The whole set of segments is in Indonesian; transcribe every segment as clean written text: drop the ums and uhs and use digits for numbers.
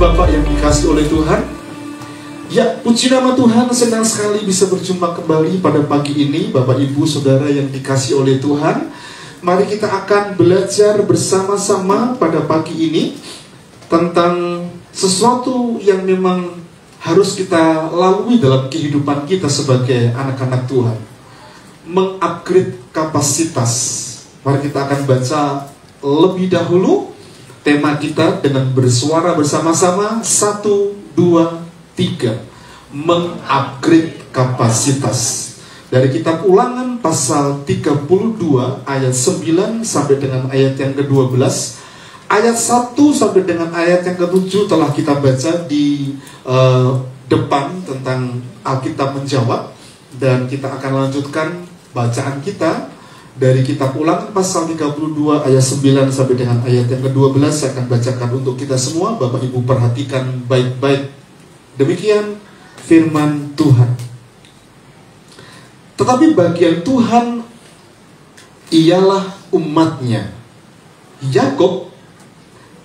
Bapak yang dikasihi oleh Tuhan. Ya, puji nama Tuhan, senang sekali bisa berjumpa kembali pada pagi ini, Bapak Ibu Saudara yang dikasihi oleh Tuhan. Mari kita akan belajar bersama-sama pada pagi ini tentang sesuatu yang memang harus kita lalui dalam kehidupan kita sebagai anak-anak Tuhan. Mengupgrade kapasitas. Mari kita akan baca lebih dahulu tema kita dengan bersuara bersama-sama. 1, 2, 3. Mengupgrade kapasitas. Dari kitab Ulangan pasal 32 ayat 9 sampai dengan ayat yang ke-12. Ayat 1 sampai dengan ayat yang ke-7 telah kita baca di depan tentang Alkitab menjawab. Dan kita akan lanjutkan bacaan kita dari kitab Ulangan pasal 32 ayat 9 sampai dengan ayat yang ke-12. Saya akan bacakan untuk kita semua. Bapak Ibu perhatikan baik-baik. Demikian firman Tuhan. Tetapi bagian Tuhan ialah umatnya. Yakub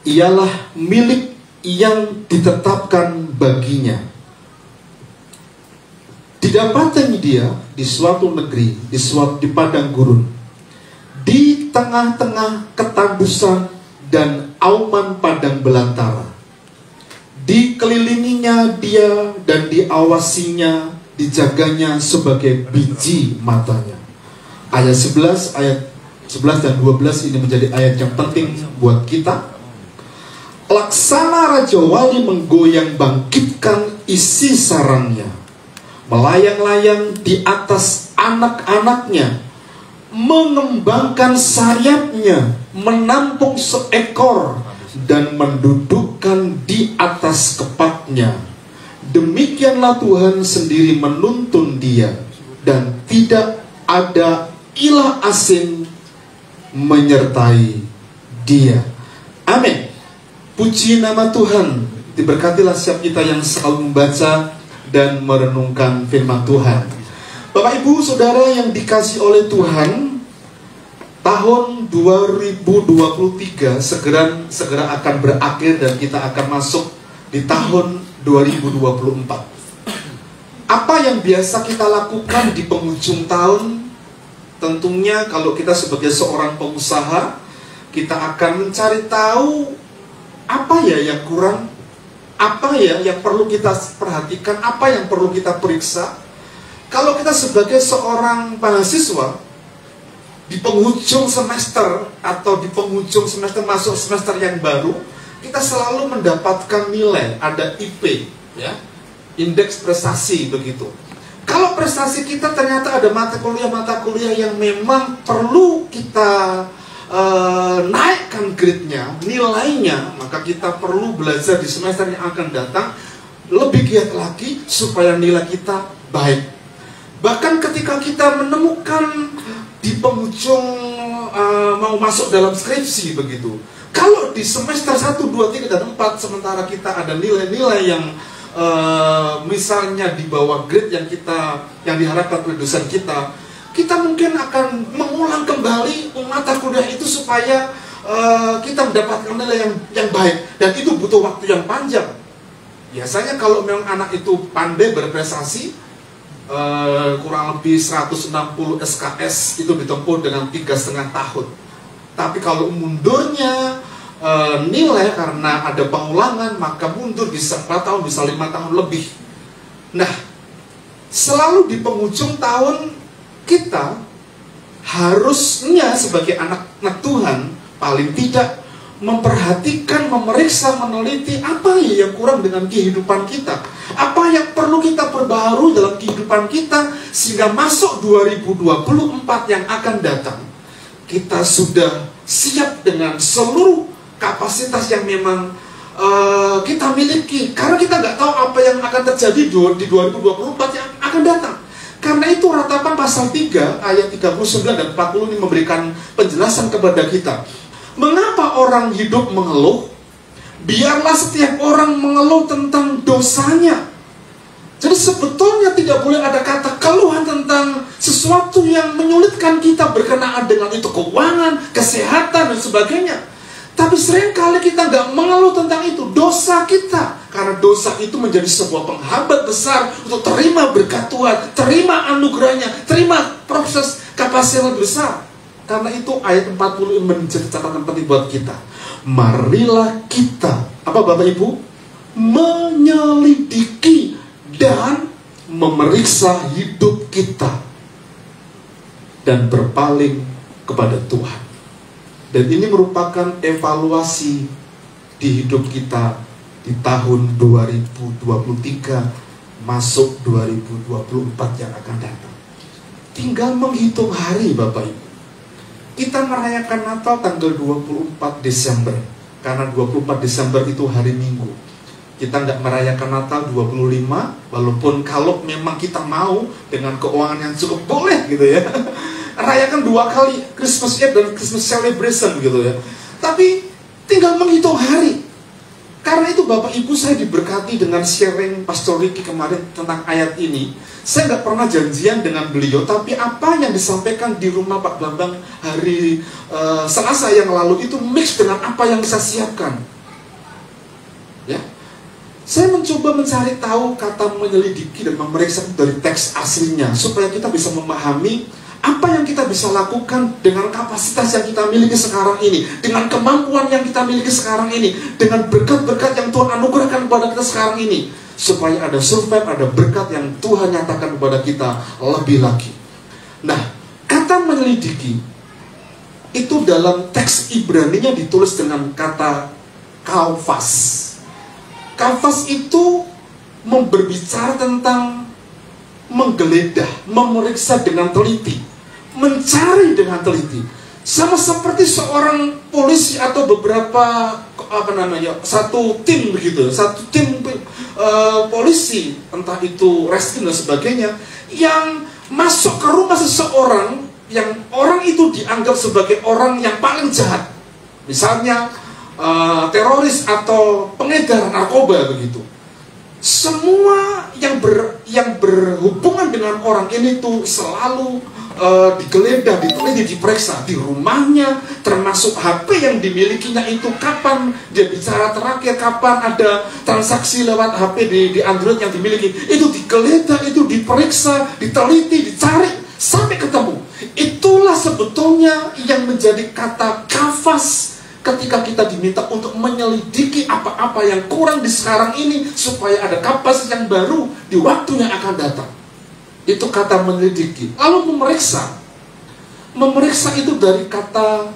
ialah milik yang ditetapkan baginya. Didapatkan dia di suatu negeri, di padang gurun, di tengah-tengah ketabusan dan auman padang belantara. Dikelilinginya dia dan diawasinya, dijaganya sebagai biji matanya. Ayat 11 dan 12 ini menjadi ayat yang penting buat kita. Laksana Raja Wali menggoyang bangkitkan isi sarangnya, melayang-layang di atas anak-anaknya, mengembangkan sayapnya, menampung seekor dan mendudukkan di atas kepaknya. Demikianlah Tuhan sendiri menuntun dia, dan tidak ada ilah asing menyertai dia. Amin. Puji nama Tuhan. Diberkatilah setiap kita yang selalu membaca dan merenungkan firman Tuhan. Bapak Ibu Saudara yang dikasihi oleh Tuhan, tahun 2023 segera akan berakhir dan kita akan masuk di tahun 2024. Apa yang biasa kita lakukan di penghujung tahun? Tentunya kalau kita sebagai seorang pengusaha, kita akan mencari tahu apa ya yang kurang, apa ya yang perlu kita perhatikan, apa yang perlu kita periksa. Kalau kita sebagai seorang mahasiswa di penghujung semester atau di penghujung semester masuk semester yang baru, kita selalu mendapatkan nilai, ada IP, ya, indeks prestasi begitu. Kalau prestasi kita ternyata ada mata kuliah yang memang perlu kita naikkan grade-nya, nilainya, maka kita perlu belajar di semester yang akan datang lebih giat lagi supaya nilai kita baik. Bahkan ketika kita menemukan di penghujung mau masuk dalam skripsi begitu, kalau di semester 1, 2, 3, dan 4 sementara kita ada nilai-nilai yang misalnya di bawah grade yang diharapkan oleh dosen kita mungkin akan mengulang kembali mata kuliah itu supaya kita mendapatkan nilai yang baik, dan itu butuh waktu yang panjang. Biasanya kalau memang anak itu pandai berprestasi, kurang lebih 160 SKS itu ditempuh dengan 3,5 tahun. Tapi kalau mundurnya nilai karena ada pengulangan, maka mundur bisa 4 tahun, bisa 5 tahun lebih. Nah, selalu di penghujung tahun kita harusnya sebagai anak-anak Tuhan paling tidak memperhatikan, memeriksa, meneliti apa yang kurang dengan kehidupan kita, apa yang perlu kita perbaharui dalam kehidupan kita, sehingga masuk 2024 yang akan datang kita sudah siap dengan seluruh kapasitas yang memang kita miliki. Karena kita nggak tahu apa yang akan terjadi di 2024 yang akan datang. Karena itu ratapan pasal 3 ayat 39 dan 40 ini memberikan penjelasan kepada kita. Mengapa orang hidup mengeluh? Biarlah setiap orang mengeluh tentang dosanya. Jadi sebetulnya tidak boleh ada kata keluhan tentang sesuatu yang menyulitkan kita berkenaan dengan itu keuangan, kesehatan, dan sebagainya. Tapi seringkali kita nggak mengeluh tentang itu, dosa kita. Karena dosa itu menjadi sebuah penghambat besar untuk terima berkat Tuhan, terima anugerahnya, terima proses kapasitas yang besar. Karena itu ayat 40 menjadi catatan penting buat kita. Marilah kita, apa Bapak Ibu? Menyelidiki dan memeriksa hidup kita. Dan berpaling kepada Tuhan. Dan ini merupakan evaluasi di hidup kita di tahun 2023 masuk 2024 yang akan datang. Tinggal menghitung hari Bapak Ibu. Kita merayakan Natal tanggal 24 Desember. Karena 24 Desember itu hari Minggu. Kita nggak merayakan Natal 25, walaupun kalau memang kita mau dengan keuangan yang cukup boleh gitu ya. Rayakan 2 kali Christmas Eve dan Christmas Celebration gitu ya. Tapi tinggal menghitung hari. Karena itu Bapak Ibu, saya diberkati dengan sharing Pastor Ricky kemarin tentang ayat ini. Saya nggak pernah janjian dengan beliau, tapi apa yang disampaikan di rumah Pak Bambang hari Selasa yang lalu itu mix dengan apa yang saya siapkan. Ya, saya mencoba mencari tahu kata menyelidiki dan memeriksa dari teks aslinya supaya kita bisa memahami apa yang kita bisa lakukan dengan kapasitas yang kita miliki sekarang ini, dengan kemampuan yang kita miliki sekarang ini, dengan berkat-berkat yang Tuhan anugerahkan kepada kita sekarang ini, supaya ada survive, ada berkat yang Tuhan nyatakan kepada kita lebih lagi. Nah, kata menyelidiki itu dalam teks Ibrani-nya ditulis dengan kata kalfas. Kalfas itu berbicara tentang menggeledah, memeriksa dengan teliti, mencari dengan teliti. Sama seperti seorang polisi atau beberapa satu tim begitu, satu tim polisi, entah itu reskrim dan sebagainya, yang masuk ke rumah seseorang yang orang itu dianggap sebagai orang yang paling jahat, misalnya teroris atau pengedar narkoba begitu. Semua yang berhubungan dengan orang ini tuh selalu digeledah, diteliti, diperiksa di rumahnya, termasuk HP yang dimilikinya itu, kapan dia bicara terakhir, kapan ada transaksi lewat HP di Android yang dimiliki, itu digeledah, itu diperiksa, diteliti, dicari sampai ketemu. Itulah sebetulnya yang menjadi kata kafas ketika kita diminta untuk menyelidiki apa-apa yang kurang di sekarang ini supaya ada kapasitas yang baru di waktu yang akan datang. Itu kata menyelidiki. Lalu memeriksa. Memeriksa itu dari kata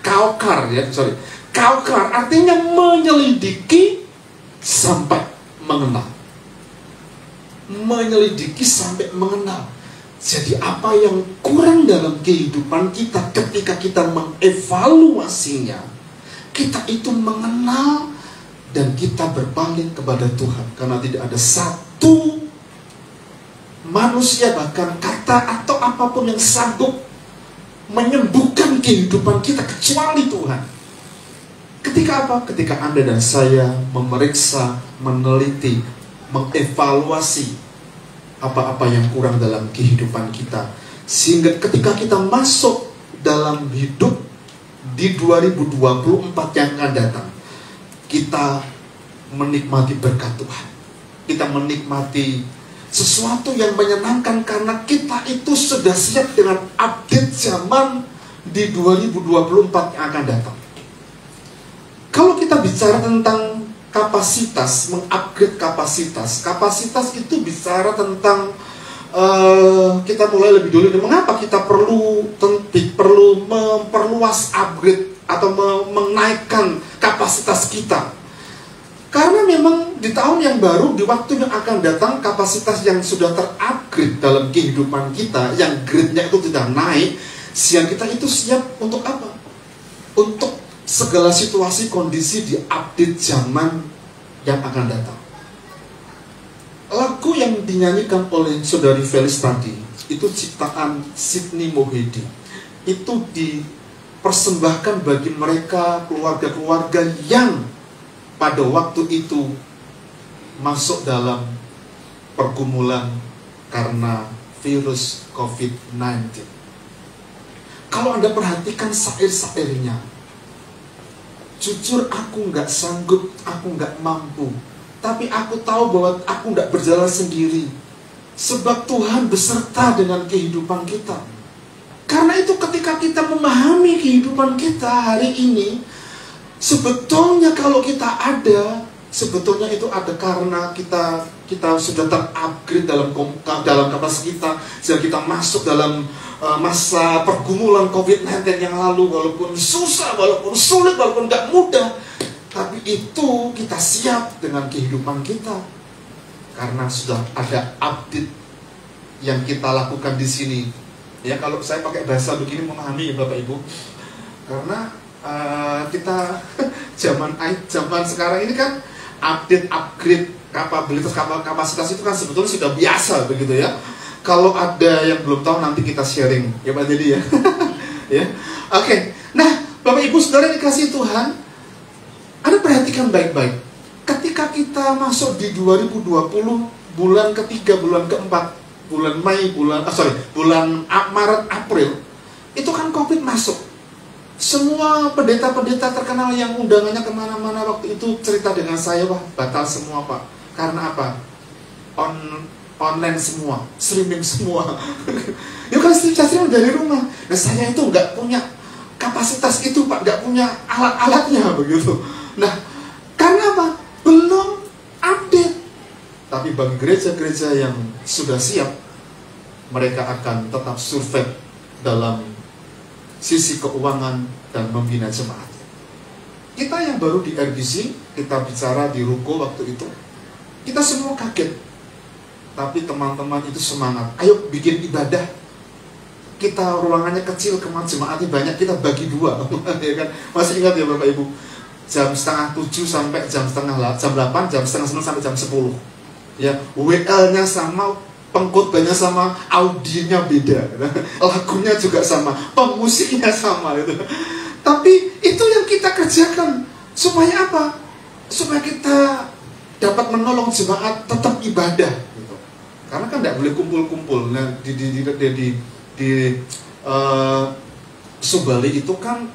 kaukar ya, sorry. Kaukar artinya menyelidiki sampai mengenal. Menyelidiki sampai mengenal. Jadi apa yang kurang dalam kehidupan kita ketika kita mengevaluasinya, kita itu mengenal dan kita berpaling kepada Tuhan. Karena tidak ada satu manusia, bahkan kata atau apapun yang sanggup menyembuhkan kehidupan kita kecuali Tuhan. Ketika apa? Ketika Anda dan saya memeriksa, meneliti, mengevaluasi apa-apa yang kurang dalam kehidupan kita, sehingga ketika kita masuk dalam hidup di 2024 yang akan datang, kita menikmati berkat Tuhan, kita menikmati sesuatu yang menyenangkan karena kita itu sudah siap dengan update zaman di 2024 yang akan datang. Kalau kita bicara tentang kapasitas, mengupgrade kapasitas, kapasitas itu bicara tentang kita mulai lebih dulu. Mengapa kita perlu memperluas upgrade atau menaikkan kapasitas kita? Karena memang di tahun yang baru, di waktu yang akan datang, kapasitas yang sudah terupgrade dalam kehidupan kita, yang grade-nya itu tidak naik, sehingga kita itu siap untuk apa? Untuk segala situasi kondisi di update zaman yang akan datang. Lagu yang dinyanyikan oleh Saudari Felis tadi, itu ciptaan Sidney Mohede. Itu dipersembahkan bagi mereka, keluarga-keluarga yang pada waktu itu masuk dalam pergumulan karena virus COVID-19. Kalau Anda perhatikan syair-syairnya, jujur aku nggak sanggup, aku nggak mampu, tapi aku tahu bahwa aku nggak berjalan sendiri, sebab Tuhan beserta dengan kehidupan kita. Karena itu ketika kita memahami kehidupan kita hari ini, sebetulnya kalau kita ada, sebetulnya itu ada karena kita sudah terupgrade dalam kapasitas kita, sehingga kita masuk dalam masa pergumulan COVID-19 yang lalu. Walaupun susah, walaupun sulit, walaupun gak mudah, tapi itu kita siap dengan kehidupan kita karena sudah ada update yang kita lakukan di sini. Ya, kalau saya pakai bahasa begini memahami ya Bapak Ibu, karena kita zaman sekarang ini kan upgrade kapasitas itu kan sebetulnya sudah biasa begitu ya. Kalau ada yang belum tahu nanti kita sharing ya Pak Dedi ya. Ya. Oke. Nah, Bapak Ibu Saudara dikasih Tuhan, Anda perhatikan baik-baik. Ketika kita masuk di 2020 bulan ketiga, bulan keempat, bulan Mei, bulan Maret, April, itu kan COVID masuk. Semua pendeta-pendeta terkenal yang undangannya kemana-mana waktu itu cerita dengan saya, wah batal semua Pak. Karena apa? Online semua, streaming semua. Yuk kan streaming dari rumah. Nah saya itu nggak punya kapasitas itu Pak, nggak punya alat-alatnya begitu. Nah karena apa? Belum update. Tapi bagi gereja-gereja yang sudah siap, mereka akan tetap survive dalam sisi keuangan dan membina jemaat. Kita yang baru di RBC, kita bicara di Ruko waktu itu, kita semua kaget. Tapi teman-teman itu semangat. Ayo bikin ibadah. Kita ruangannya kecil, jemaatnya banyak, kita bagi dua. Ya kan? Masih ingat ya Bapak Ibu? Jam 6:30 sampai jam 8, jam 8:30 sampai jam 10. Ya, WL-nya sama, pengkhotbahnya sama, audionya beda, lagunya juga sama, pemusiknya sama gitu. Tapi itu yang kita kerjakan supaya apa? Supaya kita dapat menolong jemaat tetap ibadah gitu. Karena kan tidak boleh kumpul-kumpul. Nah, di Subali itu kan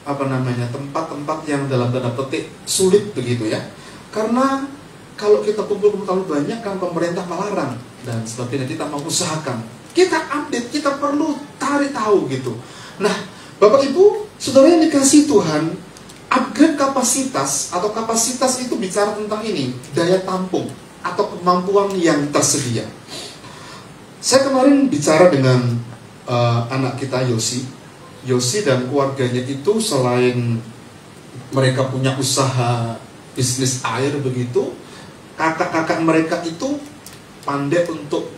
tempat-tempat yang dalam tanda petik sulit begitu ya. Karena kalau kita kumpul terlalu banyak kan pemerintah melarang dan sebagainya. Kita mau usahakan, kita update, kita perlu cari tahu gitu. Nah, Bapak Ibu, Saudara yang dikasih Tuhan, upgrade kapasitas atau kapasitas itu bicara tentang ini, daya tampung atau kemampuan yang tersedia. Saya kemarin bicara dengan anak kita Yosi dan keluarganya itu selain mereka punya usaha bisnis air begitu, kakak-kakak mereka itu pandai untuk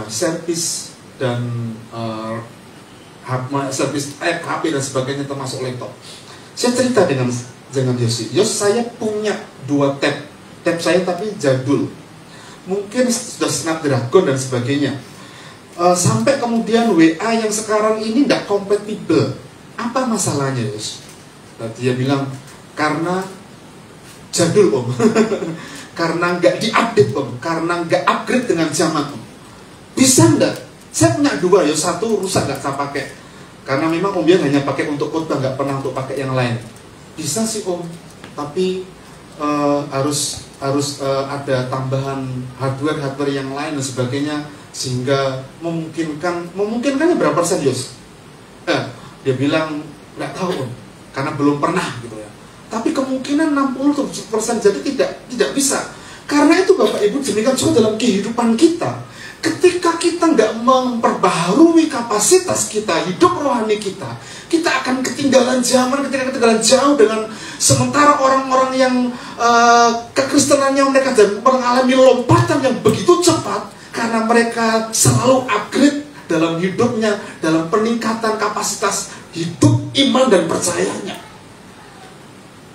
servis dan servis HP dan sebagainya termasuk laptop. Saya cerita dengan Yosi, saya punya 2 tab saya tapi jadul, mungkin sudah Snapdragon dan sebagainya. Sampai kemudian WA yang sekarang ini tidak kompatibel. Apa masalahnya Yos? Dia bilang karena jadul Om. Karena nggak diupdate Om, karena nggak upgrade dengan zaman Om. Bisa nggak? Saya punya 2 ya, 1 rusak nggak saya pakai. Karena memang Om Bian hanya pakai untuk khotbah, nggak pernah untuk pakai yang lain. Bisa sih Om, tapi harus ada tambahan hardware yang lain dan sebagainya, sehingga memungkinkannya berapa persen Yos? Dia bilang nggak tahu Om, karena belum pernah gitu ya. Tapi kemungkinan 60% jadi tidak bisa. Karena itu Bapak Ibu, demikian juga dalam kehidupan kita. Ketika kita nggak memperbaharui kapasitas kita, hidup rohani kita, kita akan ketinggalan zaman, ketinggalan jauh dengan sementara orang-orang yang kekristenannya mereka mengalami lompatan yang begitu cepat karena mereka selalu upgrade dalam hidupnya, dalam peningkatan kapasitas hidup, iman dan percayanya.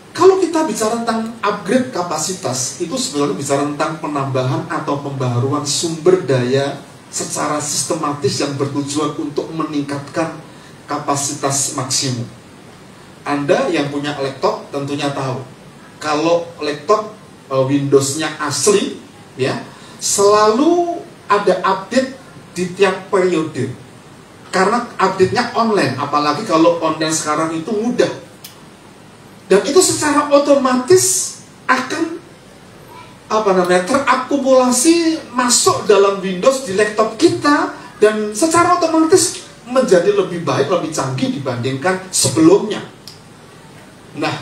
Kalau kita bicara tentang upgrade kapasitas, itu sebenarnya bicara tentang penambahan atau pembaharuan sumber daya secara sistematis yang bertujuan untuk meningkatkan kapasitas maksimum. Anda yang punya laptop tentunya tahu, kalau laptop Windows-nya asli, ya, selalu ada update di tiap periode. Karena update-nya online, apalagi kalau online sekarang itu mudah. Dan itu secara otomatis akan terakumulasi masuk dalam Windows di laptop kita, dan secara otomatis menjadi lebih baik, lebih canggih dibandingkan sebelumnya. Nah,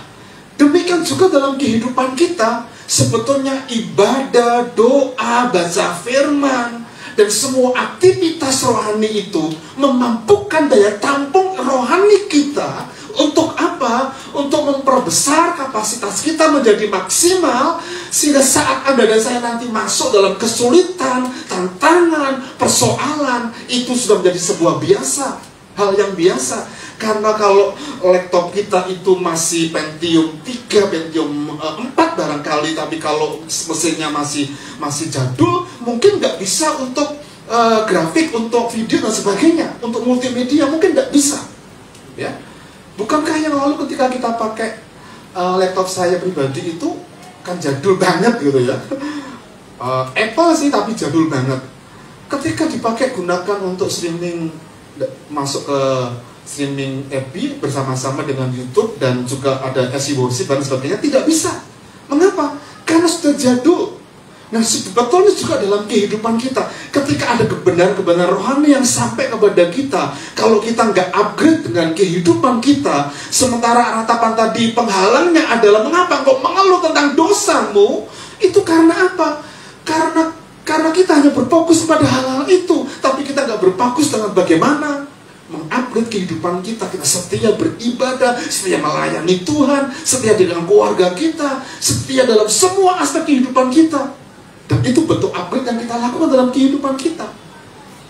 demikian juga dalam kehidupan kita, sebetulnya ibadah, doa, baca firman, dan semua aktivitas rohani itu memampukan daya tampung rohani kita untuk apa? Untuk memperbesar kapasitas kita menjadi maksimal, sehingga saat Anda dan saya nanti masuk dalam kesulitan, tantangan, persoalan, itu sudah menjadi sebuah biasa, hal yang biasa. Karena kalau laptop kita itu masih Pentium 3, Pentium 4 barangkali, tapi kalau mesinnya masih jadul, mungkin nggak bisa untuk grafik, untuk video dan sebagainya, untuk multimedia mungkin nggak bisa, ya. Bukankah yang lalu ketika kita pakai laptop saya pribadi itu kan jadul banget gitu ya. Apple sih tapi jadul banget. Ketika dipakai gunakan untuk streaming, masuk ke streaming FB bersama-sama dengan YouTube dan juga ada SE Worship dan sebagainya, tidak bisa. Mengapa? Karena sudah jadul. Nah, sebetulnya juga dalam kehidupan kita, ketika ada kebenaran-kebenaran rohani yang sampai kepada kita, kalau kita nggak upgrade dengan kehidupan kita, sementara ratapan tadi penghalangnya adalah mengapa kau mengeluh tentang dosamu, itu karena apa? Karena kita hanya berfokus pada hal-hal itu, tapi kita nggak berfokus dengan bagaimana mengupgrade kehidupan kita. Kita setia beribadah, setia melayani Tuhan, setia dengan keluarga kita, setia dalam semua aspek kehidupan kita. Dan itu bentuk upgrade yang kita lakukan dalam kehidupan kita.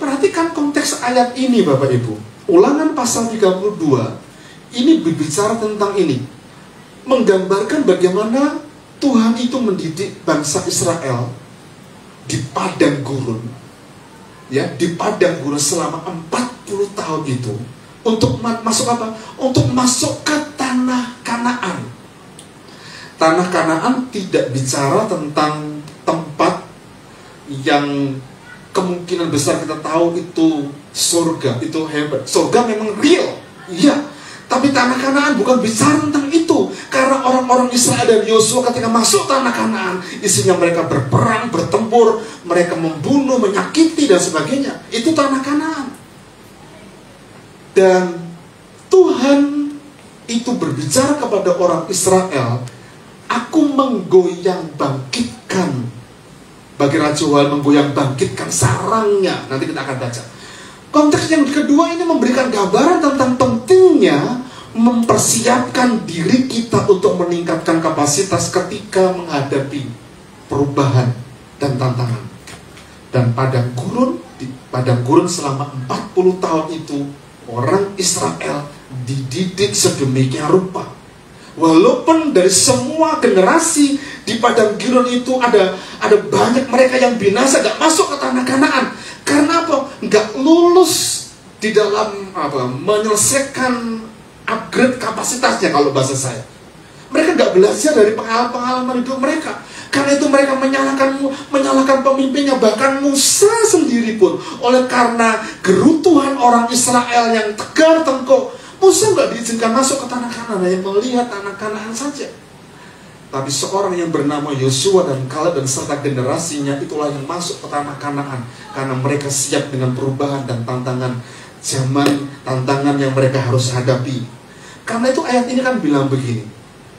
Perhatikan konteks ayat ini Bapak Ibu. Ulangan pasal 32 ini berbicara tentang ini, menggambarkan bagaimana Tuhan itu mendidik bangsa Israel di padang gurun, ya, di padang gurun selama 40 tahun itu, untuk masuk apa? Untuk masuk ke tanah Kanaan. Tanah Kanaan tidak bicara tentang tempat yang kemungkinan besar kita tahu itu surga, itu hebat. Surga memang real, iya. Tapi tanah Kanaan bukan bicara tentang itu. Karena orang-orang Israel dan Yosua ketika masuk tanah Kanaan, isinya mereka berperang, bertempur, mereka membunuh, menyakiti dan sebagainya. Itu tanah Kanaan. Dan Tuhan itu berbicara kepada orang Israel, aku menggoyang bangkitkan. Bagi Raja Wal menggoyang bangkitkan sarangnya. Nanti kita akan baca. Konteks yang kedua ini memberikan gambaran tentang pentingnya mempersiapkan diri kita untuk meningkatkan kapasitas ketika menghadapi perubahan dan tantangan. Dan di padang gurun selama 40 tahun itu, orang Israel dididik sedemikian rupa. Walaupun dari semua generasi di padang gurun itu ada banyak mereka yang binasa, gak masuk ke tanah Kanaan. Karena apa? Gak lulus di dalam menyelesaikan upgrade kapasitasnya, kalau bahasa saya. Mereka gak belajar dari pengalaman hidup mereka. Karena itu mereka menyalahkan pemimpinnya. Bahkan Musa sendiri pun, oleh karena gerutuhan orang Israel yang tegar tengkuk, Musa nggak diizinkan masuk ke tanah Kanaan, hanya melihat tanah Kanaan saja. Tapi seorang yang bernama Yosua dan Kaleb dan serta generasinya itulah yang masuk ke tanah Kanaan, karena mereka siap dengan perubahan dan tantangan zaman, tantangan yang mereka harus hadapi. Karena itu ayat ini kan bilang begini,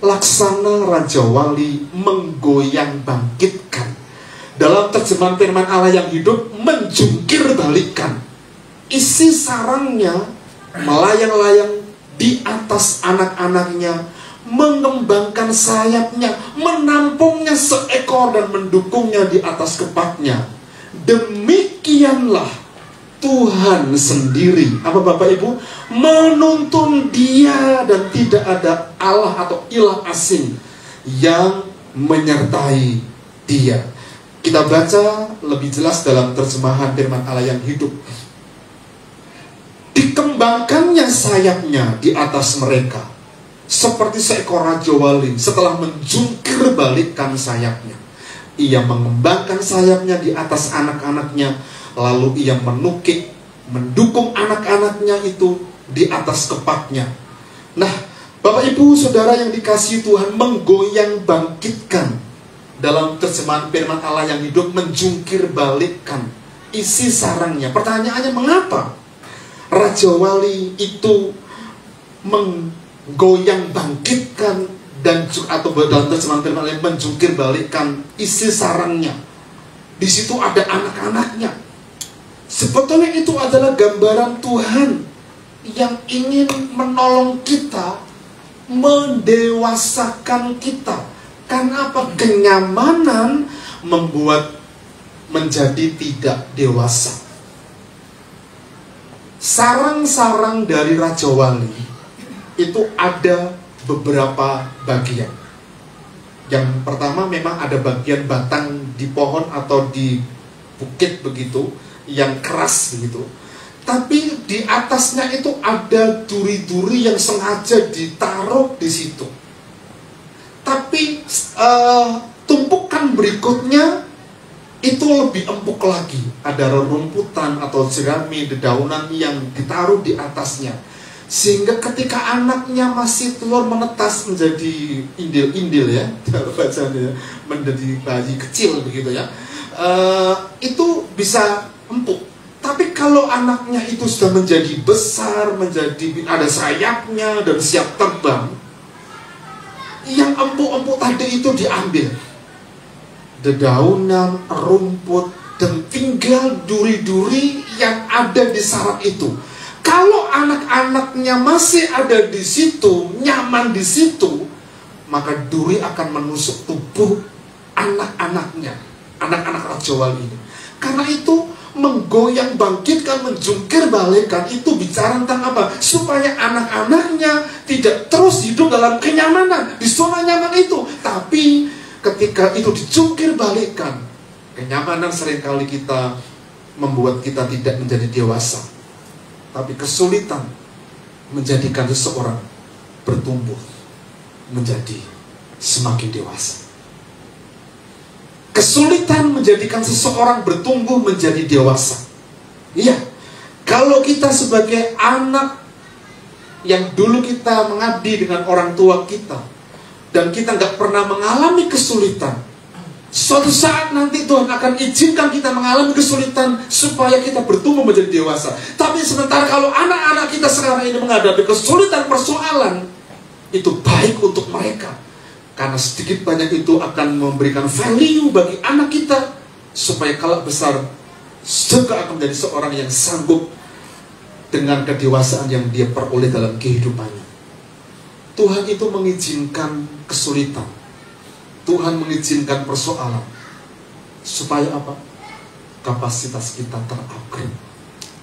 laksana Raja Wali menggoyang bangkitkan. Dalam terjemahan firman Allah yang hidup, menjungkir balikkan. Isi sarangnya melayang-layang di atas anak-anaknya, mengembangkan sayapnya, menampungnya seekor dan mendukungnya di atas kepaknya. Demikianlah Tuhan sendiri, apa Bapak Ibu, menuntun dia, dan tidak ada Allah atau ilah asing yang menyertai dia. Kita baca lebih jelas dalam terjemahan firman Allah yang hidup. Dikembangkannya sayapnya di atas mereka, seperti seekor Raja Wali setelah menjungkir balikkan sayapnya. Ia mengembangkan sayapnya di atas anak-anaknya, lalu ia menukik mendukung anak-anaknya itu di atas kepaknya. Nah, Bapak Ibu Saudara yang dikasihi Tuhan, menggoyang bangkitkan dalam terjemahan firman Allah yang hidup, menjungkir balikkan isi sarangnya. Pertanyaannya, mengapa Raja Wali itu menggoyang bangkitkan dan atau dalam terjemahan firman Allah menjungkir balikkan isi sarangnya? Di situ ada anak-anaknya. Sebetulnya itu adalah gambaran Tuhan yang ingin menolong kita, mendewasakan kita. Karena apa? Kenyamanan membuat menjadi tidak dewasa. Sarang-sarang dari Raja Wali itu ada beberapa bagian. Yang pertama, memang ada bagian batang di pohon atau di bukit begitu, yang keras begitu. Tapi di atasnya itu ada duri-duri yang sengaja ditaruh di situ. Tapi tumpukan berikutnya itu lebih empuk lagi. Ada rerumputan atau jerami, dedaunan yang ditaruh di atasnya. Sehingga ketika anaknya masih telur menetas menjadi indil-indil ya, bacanya menjadi bayi kecil begitu ya, itu bisa empuk. Tapi kalau anaknya itu sudah menjadi besar, menjadi ada sayapnya dan siap terbang, yang empuk-empuk tadi itu diambil, dedaunan, rumput, dan tinggal duri-duri yang ada di sarang itu. Kalau anak-anaknya masih ada di situ, nyaman di situ, maka duri akan menusuk tubuh anak-anaknya, anak-anak Raja Wali ini. Karena itu menggoyang bangkitkan, menjungkir balikkan, itu bicara tentang apa? Supaya anak-anaknya tidak terus hidup dalam kenyamanan, di zona nyaman itu. Tapi ketika itu dijungkir balikkan, kenyamanan seringkali kita membuat kita tidak menjadi dewasa. Tapi kesulitan menjadikan seseorang bertumbuh menjadi semakin dewasa. Kesulitan menjadikan seseorang bertumbuh menjadi dewasa. Iya, kalau kita sebagai anak yang dulu kita mengabdi dengan orang tua kita, dan kita nggak pernah mengalami kesulitan, suatu saat nanti Tuhan akan izinkan kita mengalami kesulitan supaya kita bertumbuh menjadi dewasa. Tapi sementara kalau anak-anak kita sekarang ini menghadapi kesulitan, persoalan, itu baik untuk mereka. Karena sedikit banyak itu akan memberikan value bagi anak kita, supaya kalau besar juga akan menjadi seorang yang sanggup dengan kedewasaan yang dia peroleh dalam kehidupannya. Tuhan itu mengizinkan kesulitan, Tuhan mengizinkan persoalan, supaya apa? Kapasitas kita terupgrade.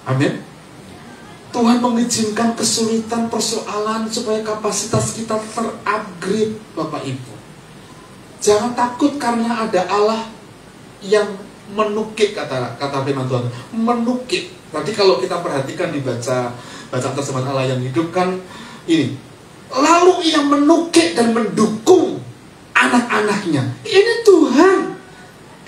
Amin. Tuhan mengizinkan kesulitan, persoalan, supaya kapasitas kita terupgrade, Bapak Ibu. Jangan takut karena ada Allah yang menukik, kata firman Tuhan, menukik. Nanti kalau kita perhatikan dibaca terjemahan Allah yang hidup kan ini, lalu ia menukik dan mendukung anak-anaknya. Ini Tuhan.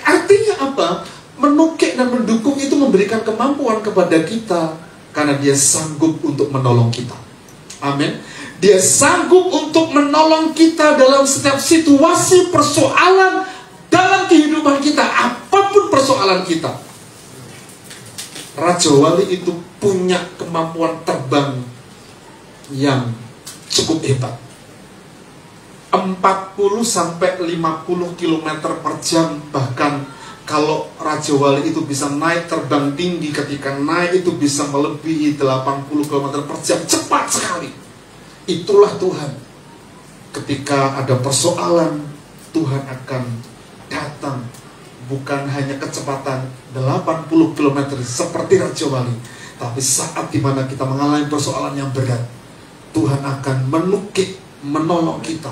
Artinya apa? Menukik dan mendukung itu memberikan kemampuan kepada kita, karena dia sanggup untuk menolong kita. Amin. Dia sanggup untuk menolong kita dalam setiap situasi persoalan dalam kehidupan kita, apapun persoalan kita. Raja Wali itu punya kemampuan terbang yang cukup hebat. 40-50 km per jam, bahkan kalau Raja Wali itu bisa naik terbang tinggi, ketika naik itu bisa melebihi 80 km per jam, cepat sekali. Itulah Tuhan. Ketika ada persoalan, Tuhan akan datang, bukan hanya kecepatan 80 km seperti Raja Wali, tapi saat dimana kita mengalami persoalan yang berat, Tuhan akan menukik, menolong kita.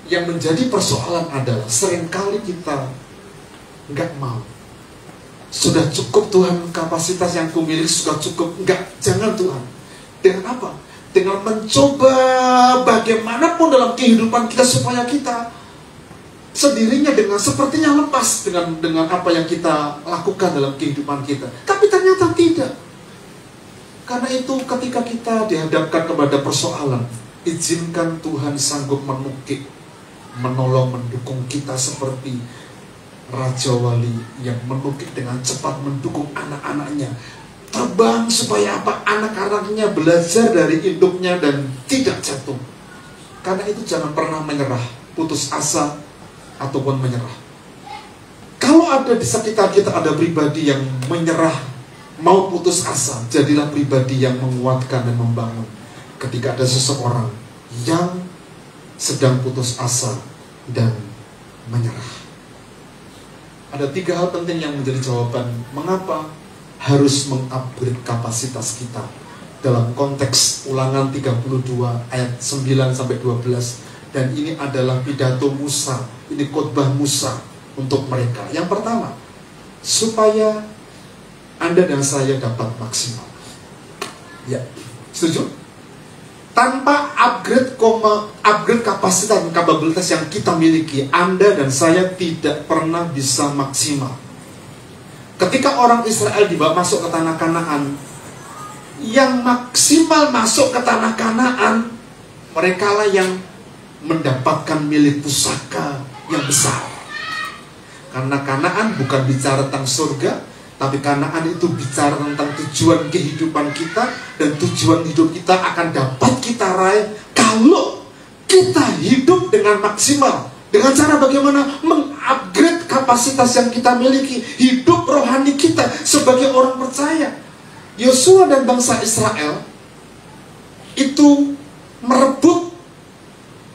Yang menjadi persoalan adalah seringkali kita nggak mau. Sudah cukup Tuhan, kapasitas yang kumiliki sudah cukup. Enggak, jangan Tuhan. Dengan apa? Dengan mencoba bagaimanapun dalam kehidupan kita, supaya kita sendirinya dengan sepertinya lepas dengan apa yang kita lakukan dalam kehidupan kita. Tapi ternyata tidak. Karena itu ketika kita dihadapkan kepada persoalan, izinkan Tuhan sanggup menukik, menolong, mendukung kita seperti Raja Wali yang menukik dengan cepat mendukung anak-anaknya. Terbang supaya apa? Anak-anaknya belajar dari induknya dan tidak jatuh. Karena itu jangan pernah menyerah, putus asa, ataupun menyerah. Kalau ada di sekitar kita ada pribadi yang menyerah, mau putus asa, jadilah pribadi yang menguatkan dan membangun. Ketika ada seseorang yang sedang putus asa dan menyerah. Ada 3 hal penting yang menjadi jawaban mengapa harus mengupgrade kapasitas kita. Dalam konteks Ulangan 32 ayat 9-12. Dan ini adalah pidato Musa, ini khotbah Musa untuk mereka. Yang pertama, supaya Anda dan saya dapat maksimal. Ya, setuju? Tanpa upgrade kapasitas dan kapabilitas yang kita miliki, Anda dan saya tidak pernah bisa maksimal. Ketika orang Israel dibawa masuk ke tanah Kanaan, yang maksimal masuk ke tanah Kanaan, merekalah yang mendapatkan milik pusaka yang besar. Karena Kanaan bukan bicara tentang surga, tapi Kanaan itu bicara tentang tujuan kehidupan kita. Dan tujuan hidup kita akan dapat kita raih kalau kita hidup dengan maksimal. Dengan cara bagaimana? Mengupgrade kapasitas yang kita miliki, hidup rohani kita sebagai orang percaya. Yosua dan bangsa Israel itu merebut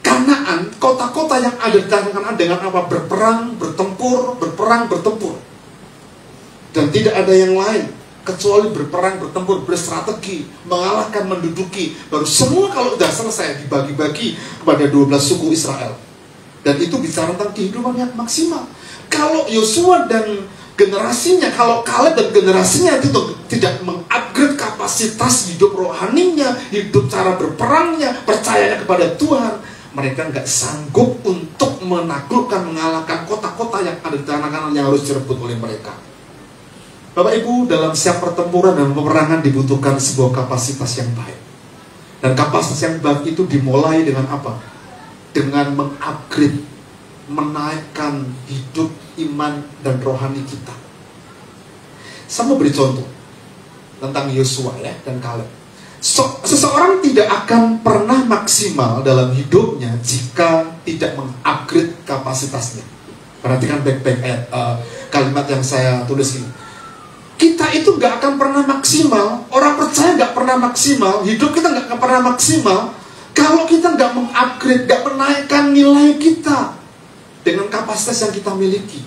Kanaan, kota-kota yang ada di tanah Kanaan dengan apa? Berperang, bertempur. Dan tidak ada yang lain kecuali berperang, bertempur, berstrategi, mengalahkan, menduduki. Baru semua kalau sudah selesai dibagi-bagi kepada 12 suku Israel. Dan itu bicara tentang kehidupan yang maksimal. Kalau Yosua dan generasinya, kalau Kaleb dan generasinya itu tidak mengupgrade kapasitas hidup rohaninya, hidup cara berperangnya, percayanya kepada Tuhan, mereka nggak sanggup untuk menaklukkan, mengalahkan kota-kota yang ada di tanah Kanaan yang harus direbut oleh mereka. Bapak Ibu, dalam setiap pertempuran dan peperangan dibutuhkan sebuah kapasitas yang baik. Dan kapasitas yang baik itu dimulai dengan apa? Dengan mengupgrade, menaikkan hidup, iman, dan rohani kita. Saya mau beri contoh tentang Yosua ya, dan Kaleb. Seseorang tidak akan pernah maksimal dalam hidupnya jika tidak mengupgrade kapasitasnya. Perhatikan baik-baik kalimat yang saya tulis ini. Kita itu gak akan pernah maksimal, orang percaya gak pernah maksimal, hidup kita gak akan pernah maksimal kalau kita gak mengupgrade, gak menaikkan nilai kita dengan kapasitas yang kita miliki.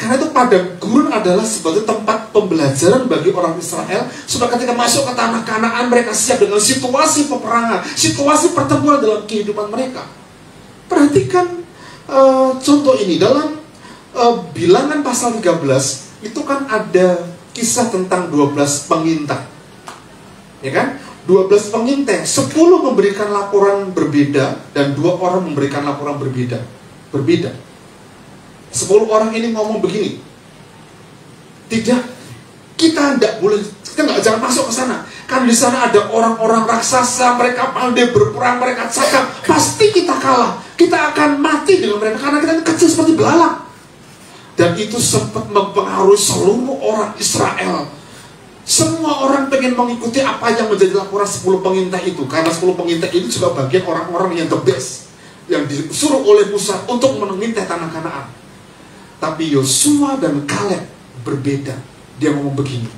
Karena itu padang gurun adalah sebagai tempat pembelajaran bagi orang Israel, supaya ketika masuk ke tanah Kanaan mereka siap dengan situasi peperangan, situasi pertempuran dalam kehidupan mereka. Perhatikan contoh ini dalam Bilangan pasal 13. Itu kan ada kisah tentang 12 pengintai. Ya kan? 12 pengintai, 10 memberikan laporan berbeda dan 2 orang memberikan laporan berbeda. 10 orang ini ngomong begini. Tidak, kita jangan masuk ke sana. Kan di sana ada orang-orang raksasa, mereka pandai berperang, mereka cakap, pasti kita kalah. Kita akan mati dengan mereka karena kita kecil seperti belalang. Dan itu sempat mempengaruhi seluruh orang Israel. Semua orang pengen mengikuti apa yang menjadi laporan 10 pengintai itu. Karena 10 pengintai itu juga bagian orang-orang yang the best, yang disuruh oleh Musa untuk mengintai tanah Kanaan. Tapi Yosua dan Kaleb berbeda. Dia ngomong begini.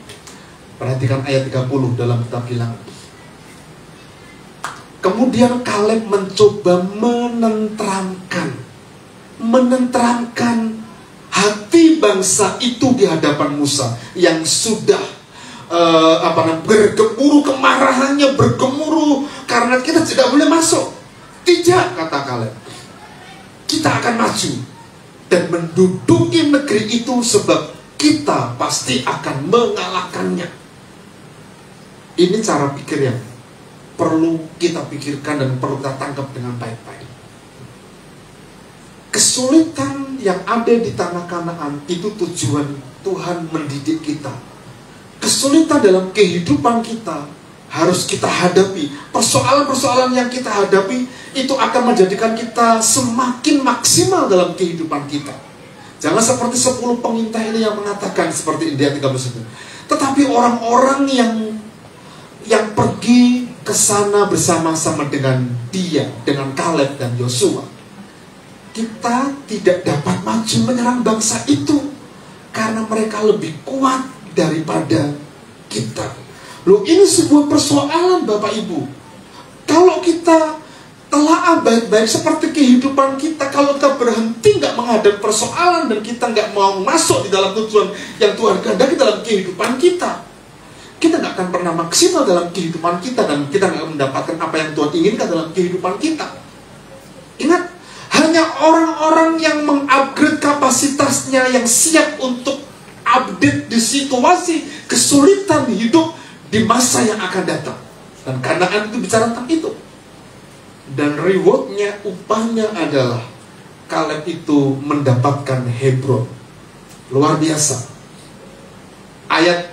Perhatikan ayat 30 dalam kitab Bilangan. Kemudian Kaleb mencoba menenteramkan hati bangsa itu di hadapan Musa yang sudah bergemuruh, kemarahannya bergemuruh karena kita tidak boleh masuk. Tidak, kata Kaleb, kita akan maju dan menduduki negeri itu sebab kita pasti akan mengalahkannya. Ini cara pikir yang perlu kita pikirkan dan perlu kita tangkap dengan baik-baik. Kesulitan yang ada di tanah Kanaan itu tujuan Tuhan mendidik kita. kesulitan dalam kehidupan kita harus kita hadapi. Persoalan-persoalan yang kita hadapi itu akan menjadikan kita semakin maksimal dalam kehidupan kita. Jangan seperti 10 pengintai ini yang mengatakan seperti India 31. Tetapi orang-orang yang pergi ke sana bersama-sama dengan dia, dengan Kaleb dan Yosua, kita tidak dapat maju menyerang bangsa itu karena mereka lebih kuat daripada kita. Loh, ini sebuah persoalan Bapak Ibu. Kalau kita telaah baik-baik seperti kehidupan kita, kalau kita berhenti nggak menghadapi persoalan dan kita nggak mau masuk di dalam tujuan yang Tuhan kehendaki dalam kehidupan kita, kita nggak akan pernah maksimal dalam kehidupan kita dan kita nggak akan mendapatkan apa yang Tuhan inginkan dalam kehidupan kita. Ingat, hanya orang-orang yang mengupgrade kapasitasnya, yang siap untuk update di situasi kesulitan hidup di masa yang akan datang. Dan Kanaan itu bicara tentang itu. Dan rewardnya, upahnya adalah Kaleb itu mendapatkan Hebron. Luar biasa. Ayat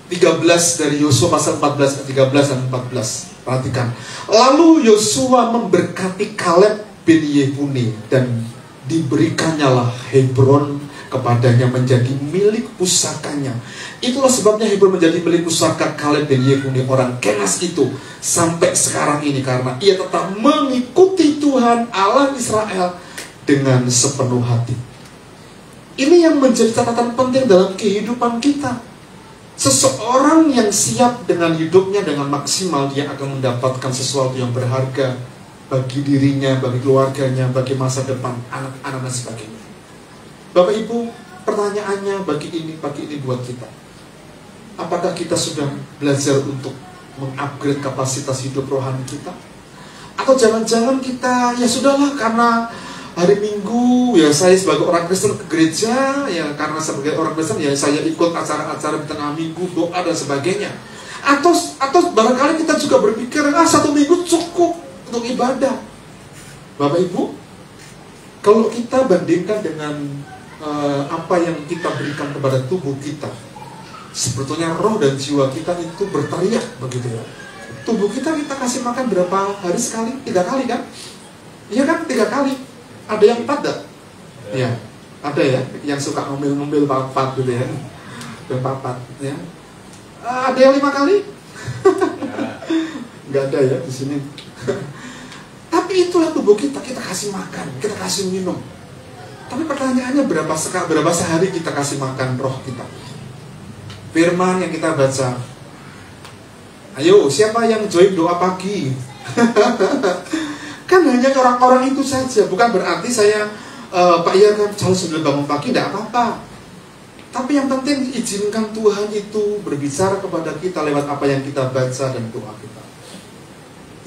13 dari Yosua pasal 14, 13 dan 14. Perhatikan. Lalu Yosua memberkati Kaleb bin Yefune dan diberikannya Hebron kepadanya menjadi milik pusakanya. Itulah sebabnya Hebron menjadi milik pusaka Kaleb bin Yefune, orang Kenas itu, sampai sekarang ini, karena ia tetap mengikuti Tuhan Allah Israel dengan sepenuh hati. Ini yang menjadi catatan penting dalam kehidupan kita. Seseorang yang siap dengan hidupnya dengan maksimal, dia akan mendapatkan sesuatu yang berharga bagi dirinya, bagi keluarganya, bagi masa depan anak-anak dan sebagainya. Bapak Ibu, pertanyaannya bagi ini buat kita. Apakah kita sudah belajar untuk mengupgrade kapasitas hidup rohani kita? Atau jangan-jangan kita, ya sudahlah, karena hari Minggu, ya saya sebagai orang Kristen ke gereja, ya karena sebagai orang Kristen, ya saya ikut acara-acara di tengah minggu, doa dan sebagainya. Atau barangkali kita juga berpikir, 1 minggu cukup untuk ibadah. Bapak Ibu, kalau kita bandingkan dengan apa yang kita berikan kepada tubuh kita, sebetulnya roh dan jiwa kita itu berteriak begitu ya. Tubuh kita kasih makan berapa hari sekali? 3 kali kan? Iya kan, 3 kali. Ada yang 4 dah? Ya, ada ya, yang suka ngomel-ngomel papat gitu ya. Dan papat ya. Ada yang 5 kali? Nggak ada ya di sini. Tapi itulah tubuh kita kasih makan, kita kasih minum. Tapi pertanyaannya berapa sehari kita kasih makan roh kita? Firman yang kita baca. Ayo, siapa yang join doa pagi? Kan hanya orang-orang itu saja. Bukan berarti saya, Pak Iya kan kalau sudah bangun pagi, tidak apa-apa. Tapi yang penting izinkan Tuhan itu berbicara kepada kita lewat apa yang kita baca dan doa kita.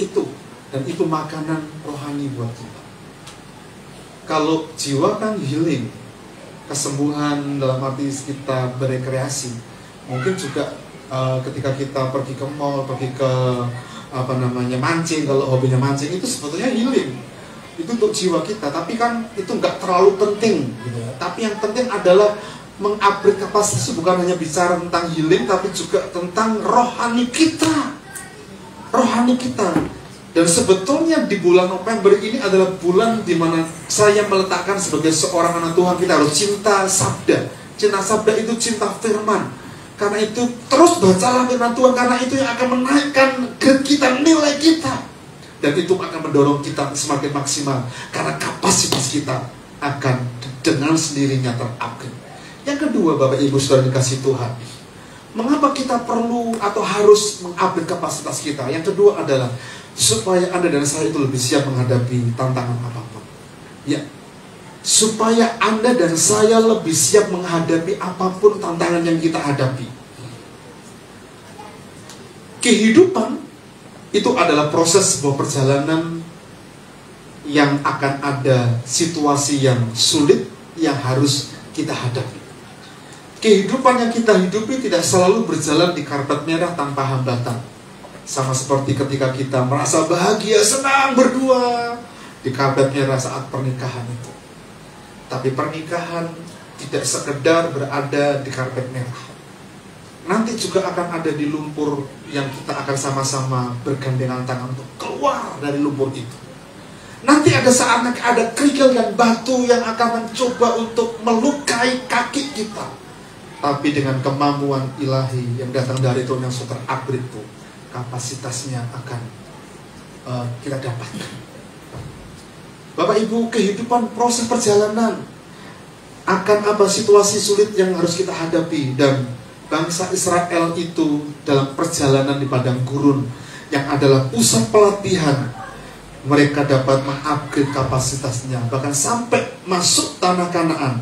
Itu. Dan itu makanan rohani buat kita. Kalau jiwa kan healing, kesembuhan dalam arti kita berekreasi. Mungkin juga ketika kita pergi ke mall, pergi ke mancing, kalau hobinya mancing itu sebetulnya healing. Itu untuk jiwa kita, tapi kan itu nggak terlalu penting gitu ya. Tapi yang penting adalah mengupgrade kapasitas, bukan hanya bicara tentang healing, tapi juga tentang rohani kita. Rohani kita. Dan sebetulnya di bulan November ini adalah bulan di mana saya meletakkan sebagai seorang anak Tuhan, kita harus cinta sabda. Cinta sabda itu cinta firman. Karena itu terus bacalah firman Tuhan, karena itu yang akan menaikkan grade kita, nilai kita. Dan itu akan mendorong kita semakin maksimal. Karena kapasitas kita akan dengan sendirinya terupgrade. Yang kedua, Bapak Ibu Saudara dikasih Tuhan, mengapa kita perlu atau harus mengupgrade kapasitas kita? Yang kedua adalah supaya Anda dan saya itu lebih siap menghadapi tantangan apapun. Ya, supaya Anda dan saya lebih siap menghadapi apapun tantangan yang kita hadapi. Kehidupan itu adalah proses sebuah perjalanan yang akan ada situasi yang sulit yang harus kita hadapi. Kehidupan yang kita hidupi tidak selalu berjalan di karpet merah tanpa hambatan. Sama seperti ketika kita merasa bahagia, senang berdua di karpet merah saat pernikahan itu. Tapi pernikahan tidak sekedar berada di karpet merah. nanti juga akan ada di lumpur yang kita akan sama-sama bergandengan tangan untuk keluar dari lumpur itu. Nanti ada saatnya ada kerikil dan batu yang akan mencoba untuk melukai kaki kita. Tapi dengan kemampuan ilahi yang datang dari Tuhan yang sudah upgrade itu, kapasitasnya akan kita dapatkan. Bapak Ibu, kehidupan proses perjalanan akan apa situasi sulit yang harus kita hadapi. Dan bangsa Israel itu dalam perjalanan di padang gurun yang adalah pusat pelatihan, mereka dapat mengupgrade kapasitasnya. Bahkan sampai masuk tanah Kanaan,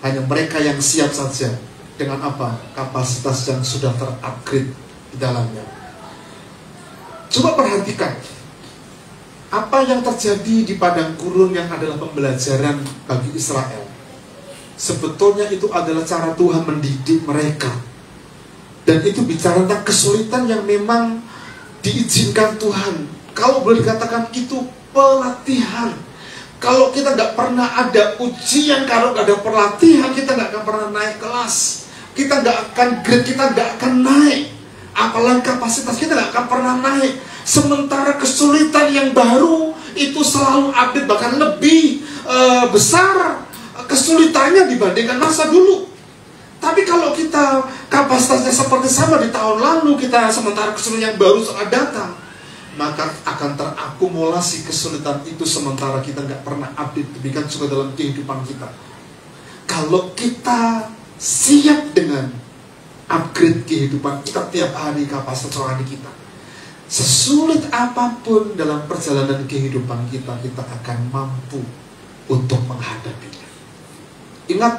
hanya mereka yang siap saja dengan apa? Kapasitas yang sudah terupgrade di dalamnya. Coba perhatikan apa yang terjadi di padang gurun yang adalah pembelajaran bagi Israel. Sebetulnya itu adalah cara Tuhan mendidik mereka. Dan itu bicara tentang kesulitan yang memang diizinkan Tuhan. Kalau boleh dikatakan itu pelatihan. Kalau kita nggak pernah ada ujian, kalau nggak ada pelatihan, kita nggak akan pernah naik kelas. Kita nggak akan grade, kita nggak akan naik. Apalagi kapasitas kita nggak akan pernah naik. Sementara kesulitan yang baru itu selalu update, bahkan lebih besar kesulitannya dibandingkan masa dulu. Tapi kalau kita kapasitasnya seperti sama di tahun lalu, kita sementara kesulitan yang baru saat datang, maka akan terakumulasi kesulitan itu sementara kita nggak pernah update. Demikian juga dalam kehidupan kita. Kalau kita siap dengan upgrade kehidupan kita tiap hari, kapasitas rohani kita, sesulit apapun dalam perjalanan kehidupan kita, kita akan mampu untuk menghadapinya. Ingat,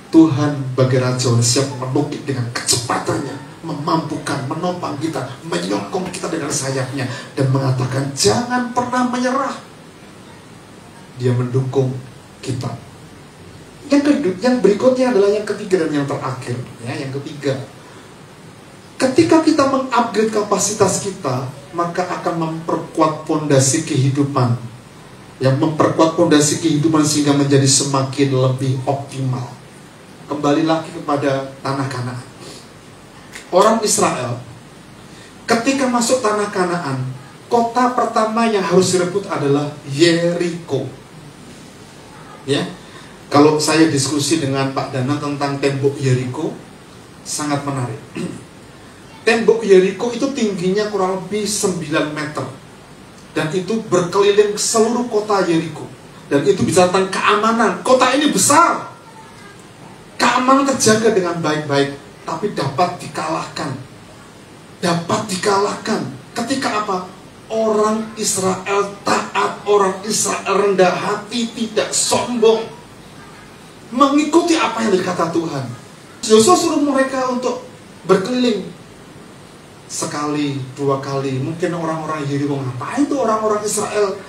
Tuhan bagi Raja siap menukik dengan kecepatannya, memampukan, menopang kita, menyokong kita dengan sayapnya, dan mengatakan jangan pernah menyerah. Dia mendukung kita. Yang berikutnya adalah yang ketiga dan yang terakhir. Yang ketiga, ketika kita mengupgrade kapasitas kita, maka akan memperkuat fondasi kehidupan. Yang memperkuat fondasi kehidupan sehingga menjadi semakin lebih optimal. Kembali lagi kepada tanah Kanaan. Orang Israel ketika masuk tanah Kanaan, kota pertama yang harus direbut adalah Yeriko. Ya, kalau saya diskusi dengan Pak Dana tentang tembok Yeriko, sangat menarik. Tembok Yeriko itu tingginya kurang lebih 9 meter, dan itu berkeliling seluruh kota Yeriko. Dan itu bicara tentang keamanan. Kota ini besar, keamanan terjaga dengan baik-baik, tapi dapat dikalahkan. Dapat dikalahkan ketika apa? Orang Israel taat, orang Israel rendah hati, tidak sombong, mengikuti apa yang dikata Tuhan. Yosua suruh mereka untuk berkeliling sekali, 2 kali. Mungkin orang-orang Yeriko, ngapain itu orang-orang Israel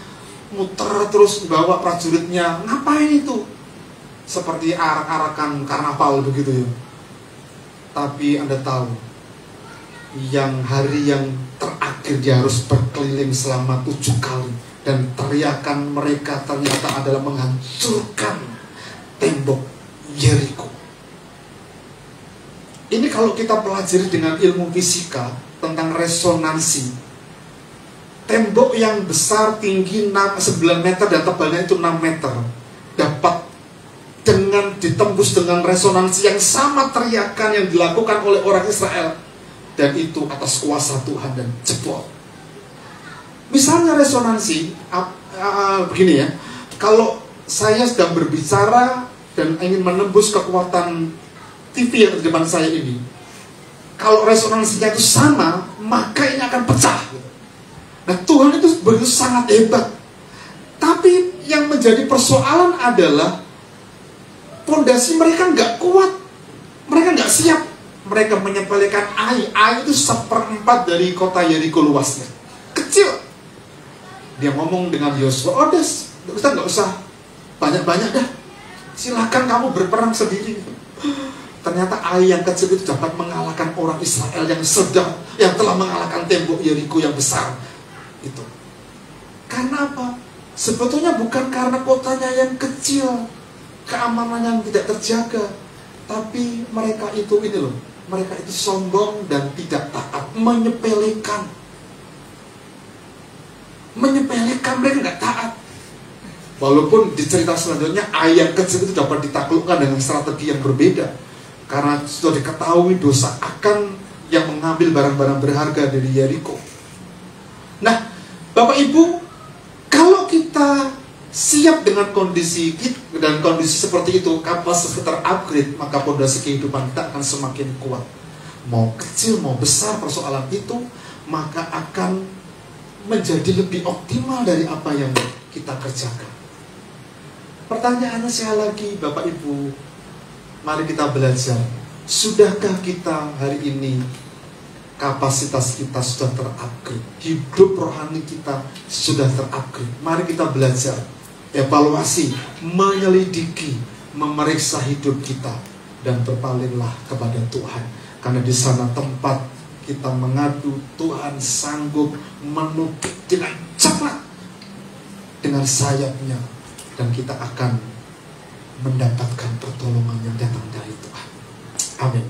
muter terus bawa prajuritnya, ngapain itu? Seperti arak-arakan karnaval begitu ya. Tapi Anda tahu, yang hari yang terakhir dia harus berkeliling selama 7 kali. Dan teriakan mereka ternyata adalah menghancurkan tembok Yeriko. Ini kalau kita pelajari dengan ilmu fisika tentang resonansi. Tembok yang besar tinggi 9 meter dan tebalnya itu 6 meter dapat dengan ditembus dengan resonansi yang sama teriakan yang dilakukan oleh orang Israel, dan itu atas kuasa Tuhan dan jebol. Misalnya resonansi begini ya, kalau saya sedang berbicara dan ingin menembus kekuatan TV yang di depan saya ini, kalau resonansinya itu sama, maka ini akan pecah. Nah, Tuhan itu begitu sangat hebat. Tapi yang menjadi persoalan adalah fondasi mereka nggak kuat, mereka nggak siap. Mereka menyepelekan Ai. Ai itu 1/4 dari kota Yeriko luasnya, kecil. Dia ngomong dengan Yosua, Ustaz nggak usah banyak-banyak dah, silakan kamu berperang sendiri. Ternyata Ai yang kecil itu dapat mengalahkan orang Israel yang telah mengalahkan tembok Yeriko yang besar itu. Karena apa? Sebetulnya bukan karena kotanya yang kecil, keamanan yang tidak terjaga, tapi mereka itu ini loh, mereka itu sombong dan tidak taat, menyepelekan. Menyepelekan, mereka nggak taat. Walaupun di cerita selanjutnya ayam kecil itu dapat ditaklukkan dengan strategi yang berbeda, karena sudah diketahui dosa Akan yang mengambil barang-barang berharga dari Yeriko. Nah, Bapak Ibu, kalau kita siap dengan kondisi seperti itu, kapasitas terupgrade, maka fondasi kehidupan kita akan semakin kuat. Mau kecil mau besar persoalan itu, maka akan menjadi lebih optimal dari apa yang kita kerjakan. Pertanyaannya sekali lagi, Bapak Ibu, mari kita belajar. Sudahkah kita hari ini kapasitas kita sudah terupgrade? Hidup rohani kita sudah terupgrade. Mari kita belajar, evaluasi, menyelidiki, memeriksa hidup kita, dan berpalinglah kepada Tuhan. Karena di sana tempat kita mengadu, Tuhan sanggup menukik dengan cepat dengan sayapnya, dan kita akan mendapatkan pertolongan yang datang dari Tuhan. Amin.